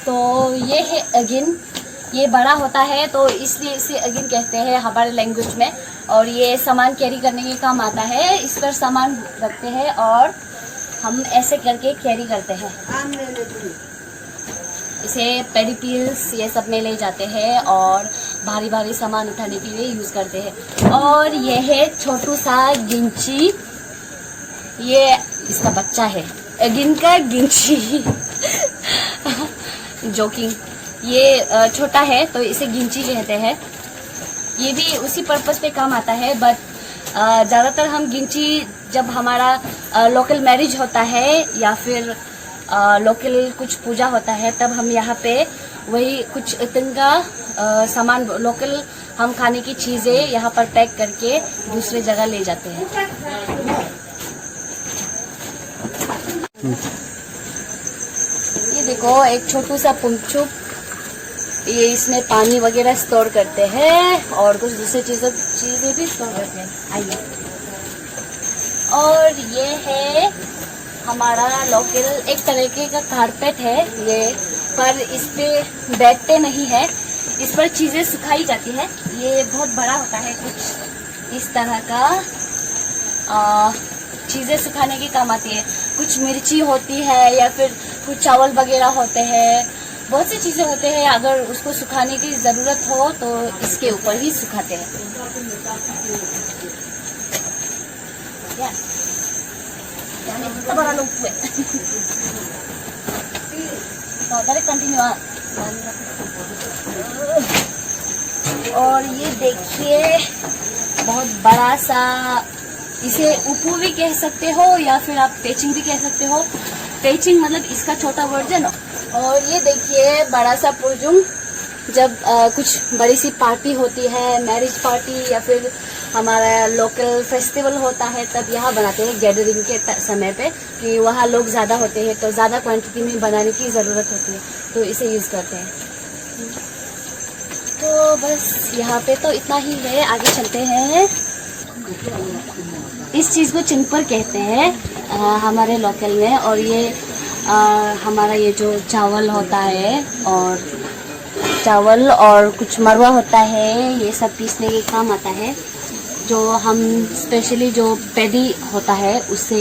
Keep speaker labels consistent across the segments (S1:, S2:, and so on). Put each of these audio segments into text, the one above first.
S1: तो ये है अगिन। ये बड़ा होता है तो इसलिए इसे अगिन कहते हैं हमारे लैंग्वेज में। और ये सामान कैरी करने के काम आता है। इस पर सामान रखते हैं और हम ऐसे करके कैरी करते हैं। इसे पेडिपील्स ये सब में ले जाते हैं और भारी भारी सामान उठाने के लिए यूज़ करते हैं। और ये है छोटू सा गिंची। ये इसका बच्चा है अगिन का गिंची। जोकिंग। ये छोटा है तो इसे गिंची कहते हैं। ये भी उसी पर्पस पे काम आता है, बट ज़्यादातर हम गिंची जब हमारा लोकल मैरिज होता है या फिर लोकल कुछ पूजा होता है तब हम यहाँ पे वही कुछ इतना सामान लोकल हम खाने की चीज़ें यहाँ पर पैक करके दूसरी जगह ले जाते हैं। ये देखो एक छोटू सा पुमचुप। ये इसमें पानी वगैरह स्टोर करते हैं और कुछ दूसरी चीज़ें भी स्टोर करते हैं। आइए। और ये है हमारा लोकल एक तरीके का कारपेट है ये, पर इस पे बैठते नहीं है, इस पर चीज़ें सुखाई जाती है। ये बहुत बड़ा होता है, कुछ इस तरह का चीज़ें सुखाने के काम आती है। कुछ मिर्ची होती है या फिर कुछ चावल वगैरह होते हैं, बहुत सी चीज़ें होते हैं। अगर उसको सुखाने की ज़रूरत हो तो इसके ऊपर ही सुखाते हैं। कंटिन्यू। और ये देखिए बहुत बड़ा सा, इसे उपू भी कह सकते हो या फिर आप पेचिंग भी कह सकते हो। पेचिंग मतलब इसका छोटा वर्जन हो। और ये देखिए बड़ा सा पुरजुंग। जब कुछ बड़ी सी पार्टी होती है, मैरिज पार्टी या फिर हमारा लोकल फेस्टिवल होता है तब यहाँ बनाते हैं गैदरिंग के समय पे, कि वहाँ लोग ज़्यादा होते हैं तो ज़्यादा क्वांटिटी में बनाने की ज़रूरत होती है तो इसे यूज़ करते हैं। तो बस यहाँ पे तो इतना ही है, आगे चलते हैं। इस चीज़ को चिंपर कहते हैं हमारे लोकल में। और ये हमारा ये जो चावल होता है और चावल और कुछ मरवा होता है, ये सब पीसने के काम आता है। जो हम स्पेशली जो पैडी होता है उससे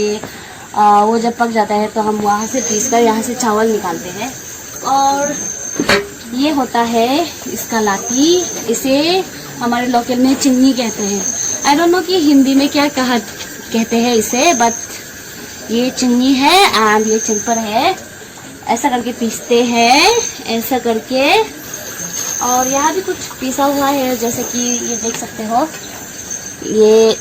S1: वो जब पक जाता है तो हम वहाँ से पीसकर यहाँ से चावल निकालते हैं। और ये होता है इसका लाठी, इसे हमारे लोकल में चिन्नी कहते हैं। आई डोंट नो कि हिंदी में क्या कहते हैं इसे, बट ये चिन्नी है एंड ये चिंपर है। ऐसा करके पीसते हैं, ऐसा करके। और यहाँ भी कुछ पीसा हुआ है, जैसे कि ये देख सकते हो। ये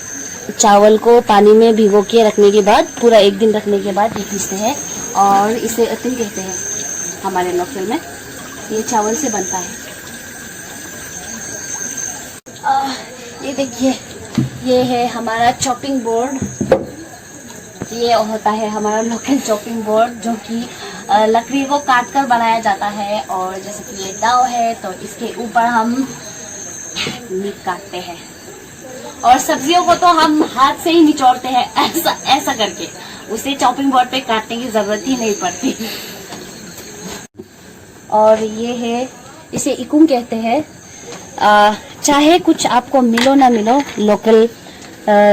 S1: चावल को पानी में भिगो के रखने के बाद, पूरा एक दिन रखने के बाद ये पीसते हैं और इसे अतिन कहते हैं हमारे लोकल में। ये चावल से बनता है। ये देखिए ये है हमारा चॉपिंग बोर्ड। ये होता है हमारा लोकल चॉपिंग बोर्ड जो कि लकड़ी को काट कर बनाया जाता है। और जैसे कि ये दाव है तो इसके ऊपर हम मीट काटते हैं। और सब्जियों को तो हम हाथ से ही निचोड़ते हैं, ऐसा करके। उसे चॉपिंग बोर्ड पे काटने की जरूरत ही नहीं पड़ती। और ये है, इसे इकुंग कहते हैं। चाहे कुछ आपको मिलो ना मिलो लोकल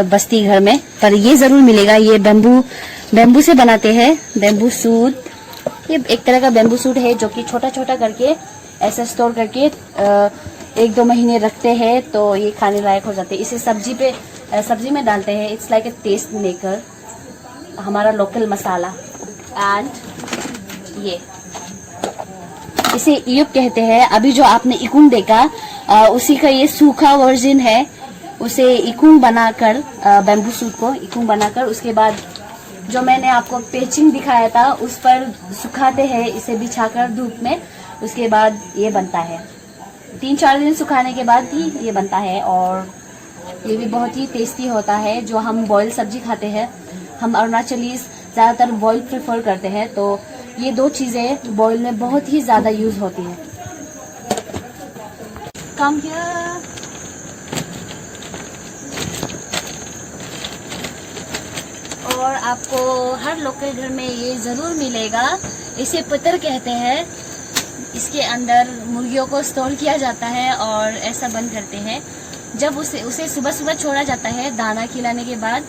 S1: बस्ती घर में, पर ये जरूर मिलेगा। ये बेम्बू से बनाते हैं, बेम्बू सूट। ये एक तरह का बेम्बू सूट है जो कि छोटा छोटा करके ऐसे स्टोर करके 1-2 महीने रखते हैं तो ये खाने लायक हो जाते हैं। इसे सब्जी में डालते हैं। It's like a test maker, हमारा लोकल मसाला। एंड ये इसे इयुक कहते हैं। अभी जो आपने इकुंग देखा उसी का ये सूखा वर्जन है। उसे इकुंग बनाकर, बेम्बू सूट को इकुंग बनाकर, उसके बाद जो मैंने आपको पेचिंग दिखाया था उस पर सुखाते हैं, इसे बिछाकर धूप में। उसके बाद ये बनता है। 3-4 दिन सुखाने के बाद ही ये बनता है। और ये भी बहुत ही टेस्टी होता है। जो हम बॉयल सब्जी खाते हैं, हम अरुणाचलीज ज़्यादातर बॉयल प्रेफर करते हैं, तो ये 2 चीज़ें बॉयल में बहुत ही ज़्यादा यूज़ होती हैं। Come here. और आपको हर लोकल घर में ये ज़रूर मिलेगा। इसे पतर कहते हैं। इसके अंदर मुर्गियों को स्टोर किया जाता है और ऐसा बंद करते हैं। जब उसे सुबह सुबह छोड़ा जाता है दाना खिलाने के बाद,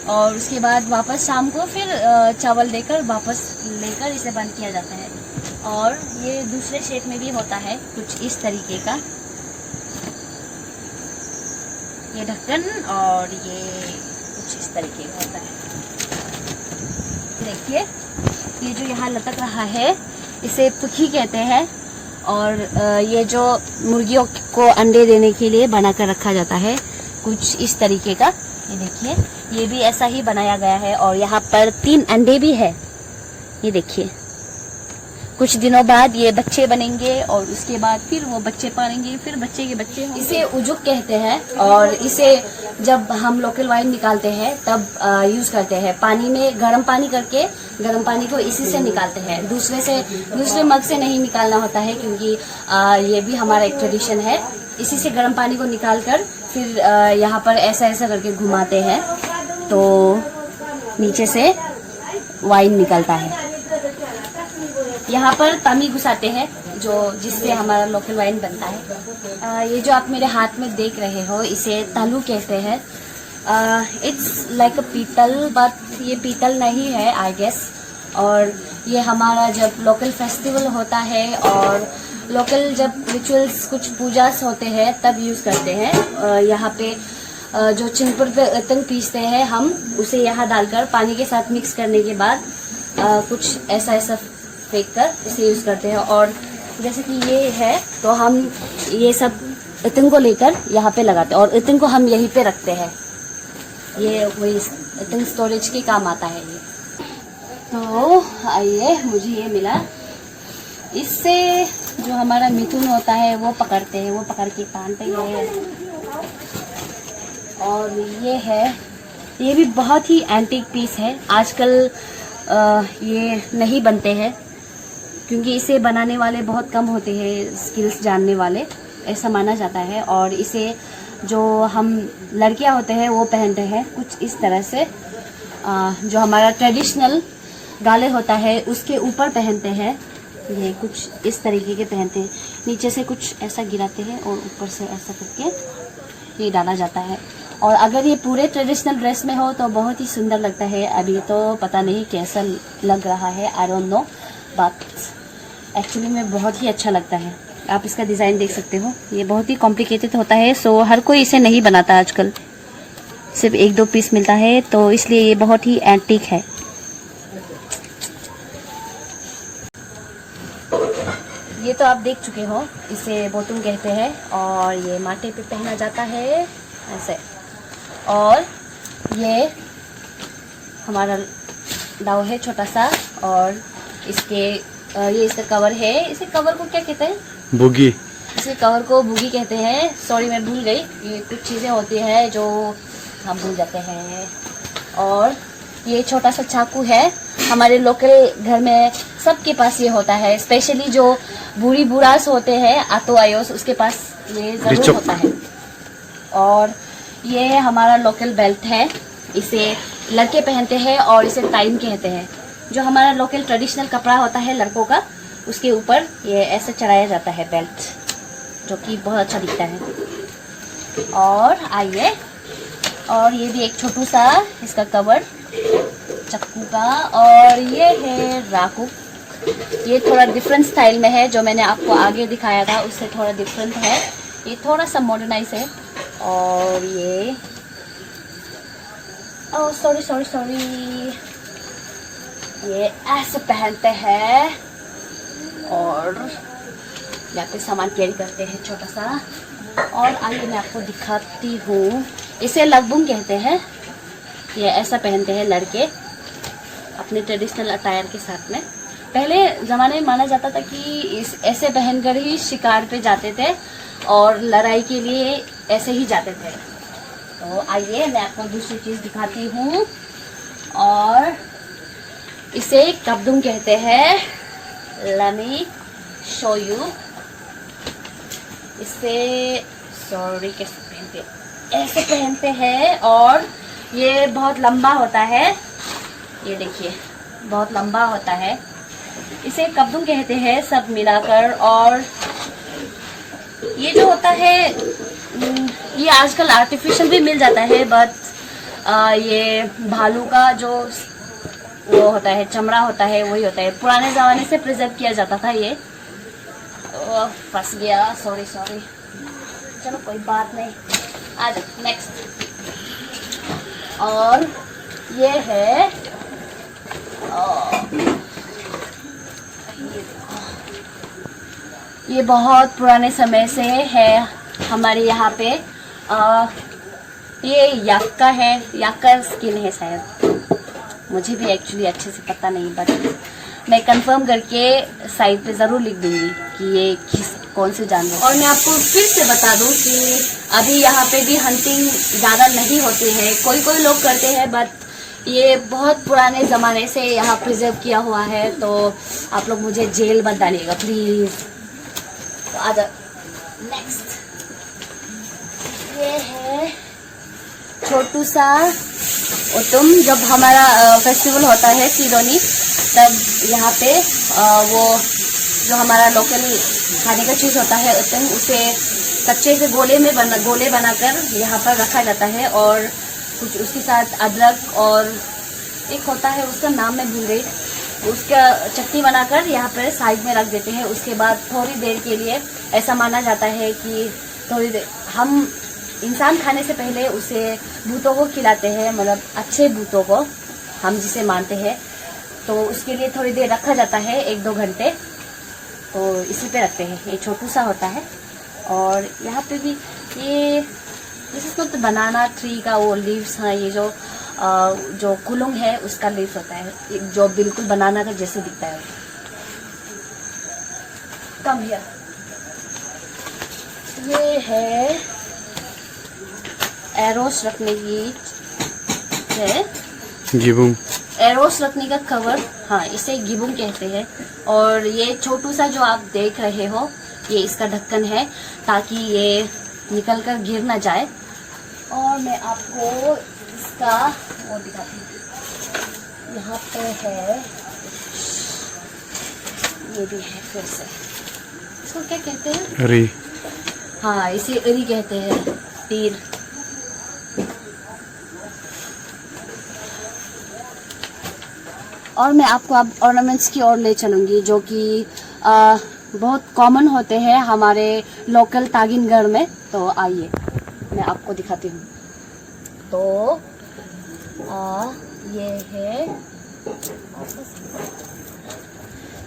S1: और उसके बाद वापस शाम को फिर चावल देकर वापस लेकर इसे बंद किया जाता है। और ये दूसरे शेप में भी होता है कुछ इस तरीके का, ये ढक्कन, और ये कुछ इस तरीके का होता है। देखिए ये जो यहाँ लटक रहा है इसे पुखी कहते हैं, और ये जो मुर्गियों को अंडे देने के लिए बना कर रखा जाता है कुछ इस तरीके का। ये देखिए ये भी ऐसा ही बनाया गया है, और यहाँ पर 3 अंडे भी है। ये देखिए कुछ दिनों बाद ये बच्चे बनेंगे और उसके बाद फिर वो बच्चे पालेंगे, फिर बच्चे के बच्चे होंगे। इसे उजुक कहते हैं, और इसे जब हम लोकल वाइन निकालते हैं तब यूज करते हैं। पानी में गर्म पानी करके गर्म पानी को इसी से निकालते हैं, दूसरे मग से नहीं निकालना होता है, क्योंकि ये भी हमारा एक ट्रेडिशन है। इसी से गर्म पानी को निकाल कर फिर यहाँ पर ऐसा ऐसा करके घुमाते हैं तो नीचे से वाइन निकलता है। यहाँ पर तामी घुसाते हैं जिससे हमारा लोकल वाइन बनता है। ये जो आप मेरे हाथ में देख रहे हो इसे तालू कहते हैं। इट्स लाइक अ पीतल, बट ये पीतल नहीं है आई गेस। और ये हमारा जब लोकल फेस्टिवल होता है और लोकल जब रिचुअल्स कुछ पूजास होते हैं तब यूज़ करते हैं। यहाँ पे जो चिंपुर पे इतंग पीसते हैं हम, उसे यहाँ डालकर पानी के साथ मिक्स करने के बाद कुछ ऐसा ऐसा फेंक कर इसे यूज़ करते हैं। और जैसे कि ये है तो हम ये सब इतंग को लेकर यहाँ पे लगाते हैं और इतंग को हम यहीं पे रखते हैं। ये वही इतंग स्टोरेज के काम आता है ये। तो आइए, मुझे ये मिला, इससे जो हमारा मिथुन होता है वो पकड़ते हैं, वो पकड़ के तानते हैं। और ये है, ये भी बहुत ही एंटीक पीस है। आजकल ये नहीं बनते हैं क्योंकि इसे बनाने वाले बहुत कम होते हैं, स्किल्स जानने वाले, ऐसा माना जाता है। और इसे जो हम लड़कियां होते हैं वो पहनते हैं कुछ इस तरह से। जो हमारा ट्रेडिशनल गाले होता है उसके ऊपर पहनते हैं, ये कुछ इस तरीके के पहनते हैं। नीचे से कुछ ऐसा गिराते हैं और ऊपर से ऐसा करके ये डाला जाता है। और अगर ये पूरे ट्रेडिशनल ड्रेस में हो तो बहुत ही सुंदर लगता है। अभी तो पता नहीं कैसा लग रहा है, I don't know, but actually में बहुत ही अच्छा लगता है। आप इसका डिज़ाइन देख सकते हो, ये बहुत ही कॉम्प्लिकेटेड होता है, सो हर कोई इसे नहीं बनाता आजकल, सिर्फ 1-2 पीस मिलता है, तो इसलिए ये बहुत ही एंटीक है। ये तो आप देख चुके हो, इसे बोतुम कहते हैं और ये माथे पे पहना जाता है ऐसे। और ये हमारा डाव है छोटा सा, और ये इसका कवर है। इसे कवर को क्या कहते हैं? बुगी। इसे कवर को बुगी कहते हैं। सॉरी मैं भूल गई, ये कुछ चीज़ें होती हैं जो हम भूल जाते हैं। और ये छोटा सा चाकू है, हमारे लोकल घर में सबके पास ये होता है, स्पेशली जो बूढ़ी बुढ़ास होते हैं, आतो आयोस, उसके पास ये जरूर होता है। और ये हमारा लोकल बेल्ट है, इसे लड़के पहनते हैं और इसे टाइम कहते हैं। जो हमारा लोकल ट्रेडिशनल कपड़ा होता है लड़कों का, उसके ऊपर ये ऐसे चढ़ाया जाता है बेल्ट, जो कि बहुत अच्छा दिखता है। और आइए, और ये भी एक छोटू सा इसका कवर चक्कू का। और ये है राकू, ये थोड़ा डिफरेंट स्टाइल में है, जो मैंने आपको आगे दिखाया था उससे थोड़ा डिफरेंट है, ये थोड़ा सा मॉडर्नाइज है। और ये सॉरी ये ऐसे पहनते हैं और यहाँ पे सामान कैरी करते हैं छोटा सा। और आइए मैं आपको दिखाती हूँ, इसे लगबुंग कहते हैं। ये ऐसा पहनते हैं लड़के अपने ट्रेडिशनल अटायर के साथ में। पहले ज़माने में माना जाता था कि ऐसे पहनकर ही शिकार पे जाते थे और लड़ाई के लिए ऐसे ही जाते थे। तो आइए मैं आपको दूसरी चीज़ दिखाती हूँ, और इसे कब्दुम कहते हैं। Let me show you। इसे कैसे पहनते हैं? ऐसे पहनते हैं, और ये बहुत लंबा होता है, ये देखिए बहुत लंबा होता है। इसे कब्दुम कहते हैं सब मिलाकर। और ये जो होता है ये आजकल आर्टिफिशियल भी मिल जाता है, बट ये भालू का जो वो होता है, चमड़ा होता है, वही होता है। पुराने ज़माने से प्रिजर्व किया जाता था ये। फंस गया, सॉरी। चलो कोई बात नहीं, आ जाओ नेक्स्ट। और ये है ये बहुत पुराने समय से है हमारे यहाँ पे। ये याक का है, याक का स्किन है शायद, मुझे भी एक्चुअली अच्छे से पता नहीं, बट मैं कंफर्म करके साइट पे ज़रूर लिख दूंगी कि ये कौन से जानवर। और मैं आपको फिर से बता दूं कि अभी यहाँ पे भी हंटिंग ज़्यादा नहीं होती है, कोई लोग करते हैं, बट ये बहुत पुराने ज़माने से यहाँ प्रिजर्व किया हुआ है। तो आप लोग मुझे जेल मत डालिएगा प्लीज़। तो आ जाओ नेक्स्ट। ये है छोटू सा ओतुम। जब हमारा फेस्टिवल होता है सिरोनी, तब यहाँ पे वो जो हमारा लोकल खाने का चीज़ होता है ओतुम, उसे कच्चे से गोले बनाकर यहाँ पर रखा जाता है। और कुछ उसके साथ अदरक और एक होता है, उसका नाम मैं भूल गई, उसका चटनी बनाकर यहाँ पर साइड में रख देते हैं। उसके बाद थोड़ी देर के लिए ऐसा माना जाता है कि थोड़ी देर हम इंसान खाने से पहले उसे भूतों को खिलाते हैं, मतलब अच्छे भूतों को हम जिसे मानते हैं। तो उसके लिए थोड़ी देर रखा जाता है, 1-2 घंटे, तो इसी पे रखते हैं। ये छोटू सा होता है। और यहाँ पे भी ये this is not banana tree का वो लीव्स है, ये जो कुलुंग है उसका लीव्स होता है, जो बिल्कुल बनाना का जैसे दिखता है। Come here. ये है एरोस रखने की है,
S2: गिबुम,
S1: एरोस रखने का कवर, हाँ इसे गिबुम कहते हैं। और ये छोटू सा जो आप देख रहे हो, ये इसका ढक्कन है ताकि ये निकल कर गिर ना जाए। और मैं आपको इसका वो दिखाती हूँ, यहाँ पे है, ये भी है फिर से, इसको क्या कहते हैं?
S2: अरी।
S1: हाँ इसे अरी कहते हैं, तीर। और मैं आपको अब ऑर्नामेंट्स की ओर ले चलूँगी, जो कि बहुत कॉमन होते हैं हमारे लोकल तागिनगढ़ में। तो आइए मैं आपको दिखाती हूँ। तो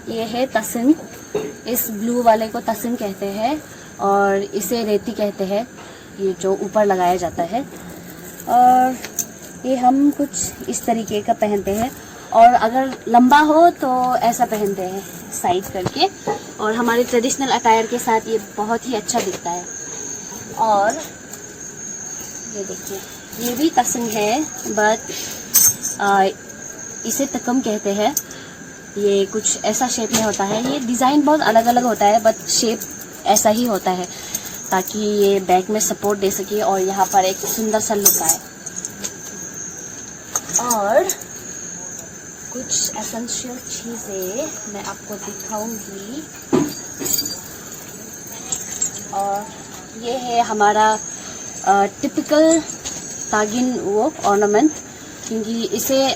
S1: ये है तसिन। इस ब्लू वाले को तसिन कहते हैं और इसे रेती कहते हैं, ये जो ऊपर लगाया जाता है। और ये हम कुछ इस तरीके का पहनते हैं, और अगर लंबा हो तो ऐसा पहनते हैं साइड करके। और हमारे ट्रेडिशनल अटायर के साथ ये बहुत ही अच्छा दिखता है। और ये देखिए, ये भी तसिन है, बट इसे तकम कहते हैं। ये कुछ ऐसा शेप में होता है, ये डिज़ाइन बहुत अलग अलग होता है, बट शेप ऐसा ही होता है ताकि ये बैक में सपोर्ट दे सके और यहाँ पर एक सुंदर सा लुक आए। और कुछ एसेंशियल चीज़ें मैं आपको दिखाऊंगी। और ये है हमारा टिपिकल तागिन वो ऑर्नामेंट, क्योंकि इसे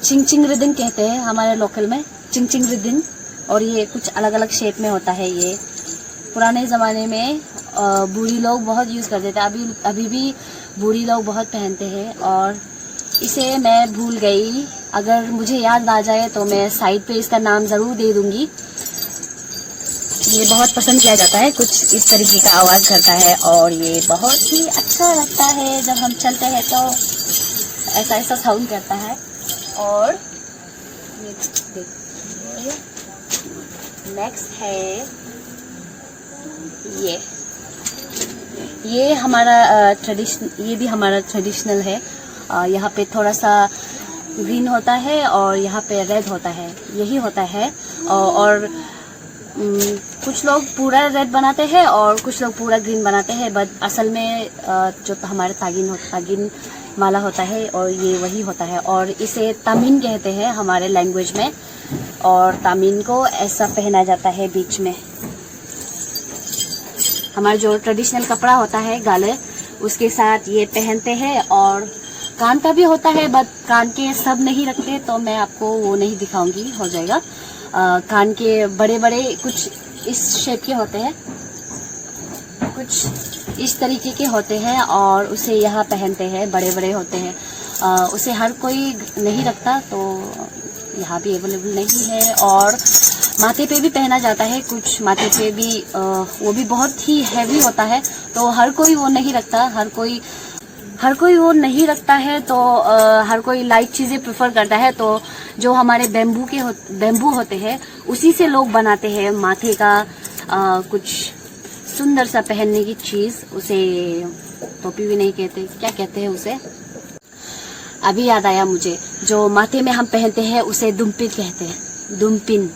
S1: चिंग रिदिन कहते हैं हमारे लोकल में, चिंग रिदिन। और ये कुछ अलग अलग शेप में होता है। ये पुराने ज़माने में बूढ़ी लोग बहुत यूज़ करते थे, अभी भी बूढ़ी लोग बहुत पहनते हैं। और इसे मैं भूल गई, अगर मुझे याद आ जाए तो मैं साइड पे इसका नाम ज़रूर दे दूँगी। ये बहुत पसंद किया जाता है, कुछ इस तरीके का आवाज़ करता है और ये बहुत ही अच्छा लगता है जब हम चलते हैं तो ऐसा साउंड करता है। और ये देखिए, नेक्स्ट है ये हमारा ये भी हमारा ट्रेडिशनल है। यहाँ पे थोड़ा सा ग्रीन होता है और यहाँ पे रेड होता है, यही होता है। और कुछ लोग पूरा रेड बनाते हैं और कुछ लोग पूरा ग्रीन बनाते हैं, बट असल में जो हमारे तागिन माला होता है और ये वही होता है, और इसे तामीन कहते हैं हमारे लैंग्वेज में। और तामीन को ऐसा पहना जाता है बीच में। हमारा जो ट्रेडिशनल कपड़ा होता है गाले, उसके साथ ये पहनते हैं। और कान का भी होता है, बट कान के सब नहीं रखते, तो मैं आपको वो नहीं दिखाऊंगी, हो जाएगा। कान के बड़े बड़े कुछ इस शेप के होते हैं, कुछ इस तरीके के होते हैं, और उसे यहाँ पहनते हैं, बड़े बड़े होते हैं। उसे हर कोई नहीं रखता, तो यहाँ भी अवेलेबल नहीं है। और माथे पे भी पहना जाता है, कुछ माथे पे भी वो भी बहुत ही हैवी होता है, तो हर कोई वो नहीं रखता। हर कोई वो नहीं रखता है, तो हर कोई लाइट चीजें प्रेफर करता है। तो जो हमारे बेम्बू होते हैं, उसी से लोग बनाते हैं माथे का कुछ सुंदर सा पहनने की चीज। उसे टोपी भी नहीं कहते, क्या कहते हैं उसे, अभी याद आया मुझे। जो माथे में हम पहनते हैं उसे दुम्पिन कहते हैं, दुम्पिन।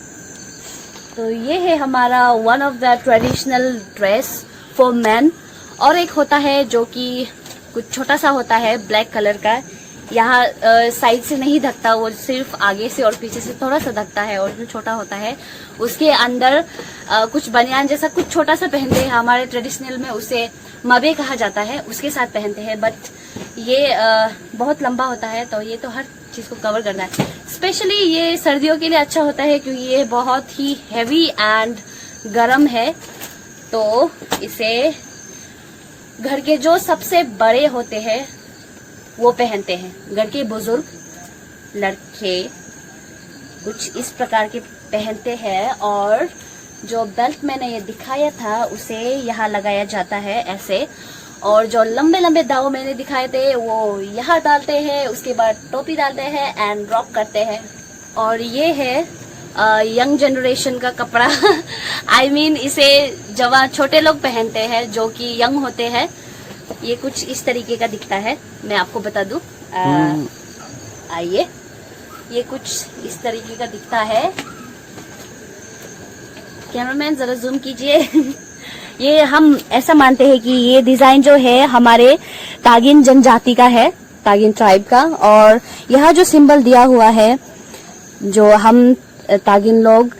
S1: तो ये है हमारा one of the traditional dress for man. और एक होता है जो कि कुछ छोटा सा होता है, ब्लैक कलर का। यहाँ साइड से नहीं ढकता, वो सिर्फ आगे से और पीछे से थोड़ा सा ढकता है, और जो छोटा होता है उसके अंदर कुछ बनियान जैसा कुछ छोटा सा पहनते हैं। हमारे ट्रेडिशनल में उसे मबे कहा जाता है, उसके साथ पहनते हैं। बट ये बहुत लंबा होता है, तो ये तो हर चीज को कवर करता है। स्पेशली ये सर्दियों के लिए अच्छा होता है, क्योंकि ये बहुत ही हैवी एंड गर्म है। तो इसे घर के जो सबसे बड़े होते हैं वो पहनते हैं। घर के बुजुर्ग लड़के कुछ इस प्रकार के पहनते हैं। और जो बेल्ट मैंने ये दिखाया था उसे यहाँ लगाया जाता है ऐसे। और जो लंबे लंबे दाव मैंने दिखाए थे वो यहाँ डालते हैं, उसके बाद टोपी डालते हैं एंड रॉक करते हैं। और ये है यंग जनरेशन का कपड़ा आई मीन इसे जवान छोटे लोग पहनते हैं जो कि यंग होते हैं। ये कुछ इस तरीके का दिखता है, मैं आपको बता दूं। आइए, ये कुछ इस तरीके का दिखता है। कैमरामैन जरा जूम कीजिए ये हम ऐसा मानते हैं कि ये डिजाइन जो है हमारे तागिन जनजाति का है, तागिन ट्राइब का। और यहाँ जो सिंबल दिया हुआ है, जो हम तागिन लोग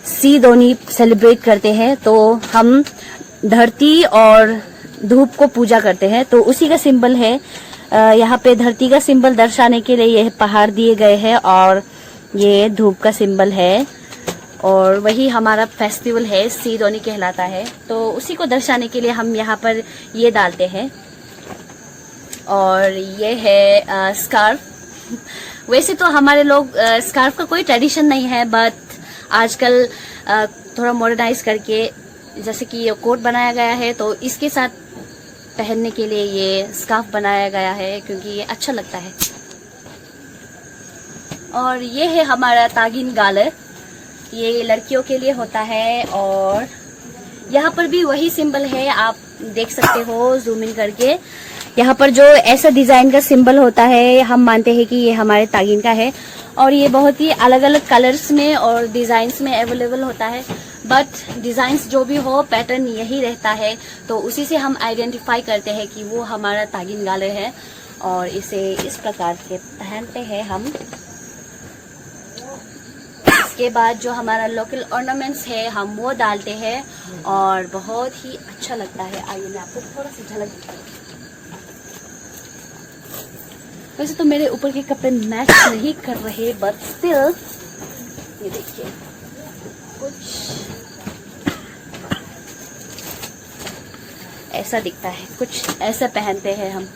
S1: सीदोनी सेलिब्रेट करते हैं, तो हम धरती और धूप को पूजा करते हैं, तो उसी का सिंबल है। यहाँ पे धरती का सिंबल दर्शाने के लिए ये पहाड़ दिए गए हैं, और ये धूप का सिंबल है। और वही हमारा फेस्टिवल है, सीदोनी कहलाता है, तो उसी को दर्शाने के लिए हम यहाँ पर ये डालते हैं। और ये है स्कार्फ। वैसे तो हमारे लोग स्कार्फ का कोई ट्रेडिशन नहीं है, बट आजकल थोड़ा मॉडर्नाइज करके जैसे कि ये कोट बनाया गया है, तो इसके साथ पहनने के लिए ये स्कार्फ बनाया गया है, क्योंकि ये अच्छा लगता है। और ये है हमारा तागिन गाले, ये लड़कियों के लिए होता है। और यहाँ पर भी वही सिंबल है, आप देख सकते हो जूम इन करके। यहाँ पर जो ऐसा डिजाइन का सिंबल होता है, हम मानते हैं कि ये हमारे तागिन का है। और ये बहुत ही अलग अलग कलर्स में और डिजाइन्स में अवेलेबल होता है, बट डिजाइन्स जो भी हो, पैटर्न यही रहता है। तो उसी से हम आइडेंटिफाई करते हैं कि वो हमारा तागिन गाले है। और इसे इस प्रकार के पहनते हैं हम। इसके बाद जो हमारा लोकल ऑर्नामेंट्स है हम वो डालते हैं, और बहुत ही अच्छा लगता है। आइए मैं आपको थोड़ा सा झलक दिखाती हूँ। वैसे तो मेरे ऊपर के कपड़े मैच नहीं कर रहे, बट स्टिल ये देखिए कुछ ऐसा दिखता है, कुछ ऐसा पहनते हैं हम।